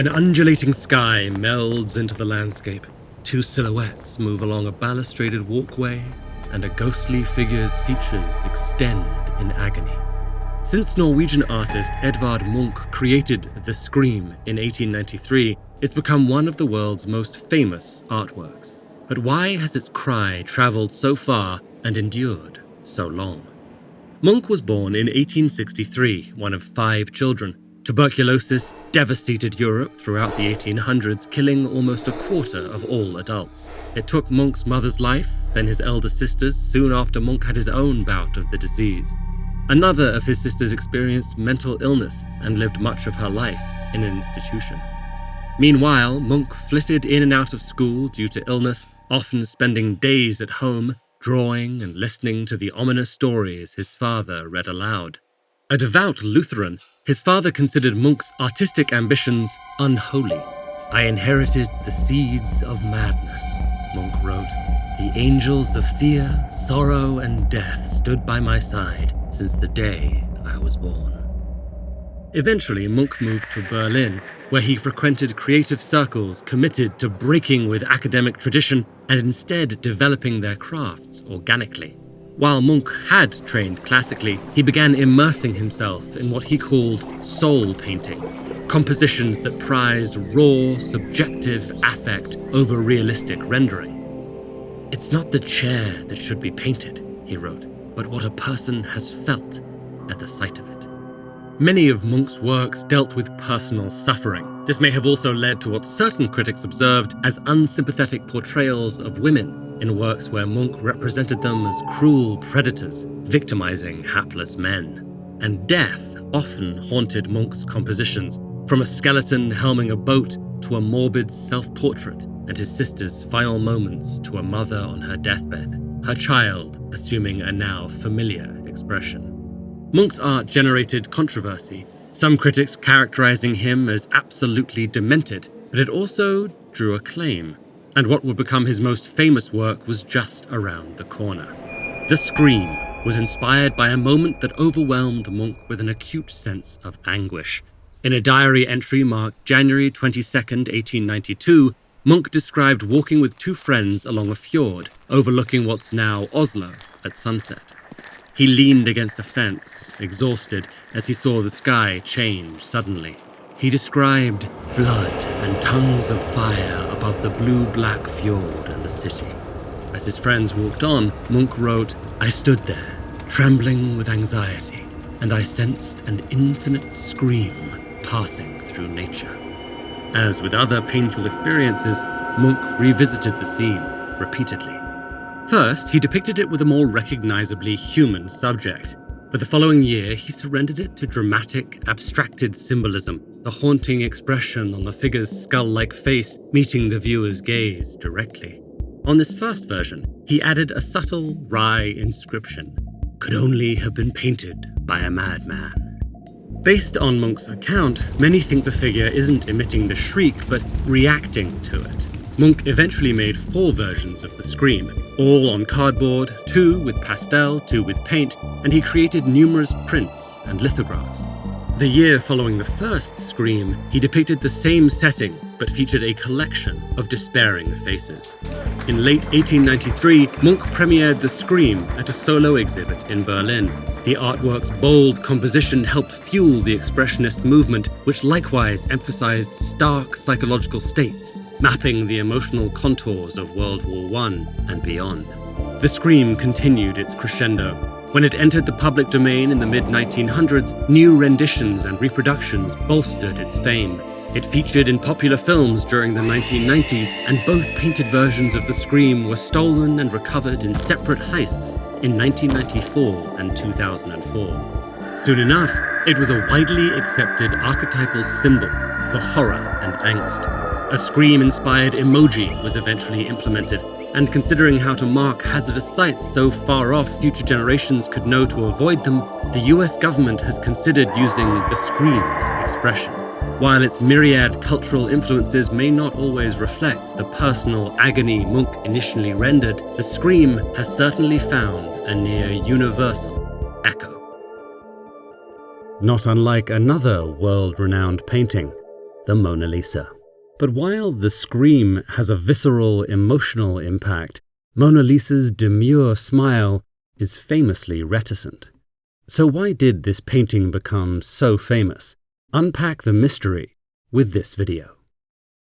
An undulating sky melds into the landscape. Two silhouettes move along a balustraded walkway, and a ghostly figure's features extend in agony. Since Norwegian artist Edvard Munch created The Scream in 1893, it's become one of the world's most famous artworks. But why has its cry traveled so far and endured so long? Munch was born in 1863, one of 5 children. Tuberculosis devastated Europe throughout the 1800s, killing almost a quarter of all adults. It took Munch's mother's life, then his elder sister's, soon after Munch had his own bout of the disease. Another of his sisters experienced mental illness and lived much of her life in an institution. Meanwhile, Munch flitted in and out of school due to illness, often spending days at home, drawing and listening to the ominous stories his father read aloud. A devout Lutheran, his father considered Munch's artistic ambitions unholy. "I inherited the seeds of madness," Munch wrote. "The angels of fear, sorrow, and death stood by my side since the day I was born." Eventually, Munch moved to Berlin, where he frequented creative circles committed to breaking with academic tradition and instead developing their crafts organically. While Munch had trained classically, he began immersing himself in what he called soul painting, compositions that prized raw, subjective affect over realistic rendering. "It's not the chair that should be painted," he wrote, "but what a person has felt at the sight of it." Many of Munch's works dealt with personal suffering. This may have also led to what certain critics observed as unsympathetic portrayals of women in works where Munch represented them as cruel predators, victimizing hapless men. And death often haunted Munch's compositions, from a skeleton helming a boat to a morbid self-portrait and his sister's final moments to a mother on her deathbed, her child assuming a now familiar expression. Munch's art generated controversy, some critics characterizing him as absolutely demented, but it also drew acclaim. And what would become his most famous work was just around the corner. The Scream was inspired by a moment that overwhelmed Munch with an acute sense of anguish. In a diary entry marked January 22, 1892, Munch described walking with 2 friends along a fjord overlooking what's now Oslo at sunset. He leaned against a fence, exhausted, as he saw the sky change suddenly. He described blood and tongues of fire above the blue-black fjord and the city. As his friends walked on, Munch wrote, "I stood there, trembling with anxiety, and I sensed an infinite scream passing through nature." As with other painful experiences, Munch revisited the scene repeatedly. First, he depicted it with a more recognizably human subject. But the following year, he surrendered it to dramatic, abstracted symbolism, the haunting expression on the figure's skull-like face meeting the viewer's gaze directly. On this first version, he added a subtle, wry inscription, "Could only have been painted by a madman." Based on Munch's account, many think the figure isn't emitting the shriek, but reacting to it. Munch eventually made 4 versions of The Scream, all on cardboard, 2 with pastel, 2 with paint, and he created numerous prints and lithographs. The year following the first Scream, he depicted the same setting, but featured a collection of despairing faces. In late 1893, Munch premiered The Scream at a solo exhibit in Berlin. The artwork's bold composition helped fuel the Expressionist movement, which likewise emphasized stark psychological states, mapping the emotional contours of World War I and beyond. The Scream continued its crescendo. When it entered the public domain in the mid-1900s, new renditions and reproductions bolstered its fame. It featured in popular films during the 1990s, and both painted versions of The Scream were stolen and recovered in separate heists in 1994 and 2004. Soon enough, it was a widely accepted archetypal symbol for horror and angst. A Scream-inspired emoji was eventually implemented, and considering how to mark hazardous sites so far off future generations could know to avoid them, the US government has considered using the Scream's expression. While its myriad cultural influences may not always reflect the personal agony Munch initially rendered, the Scream has certainly found a near universal echo. Not unlike another world-renowned painting, the Mona Lisa. But while the scream has a visceral, emotional impact, Mona Lisa's demure smile is famously reticent. So why did this painting become so famous? Unpack the mystery with this video.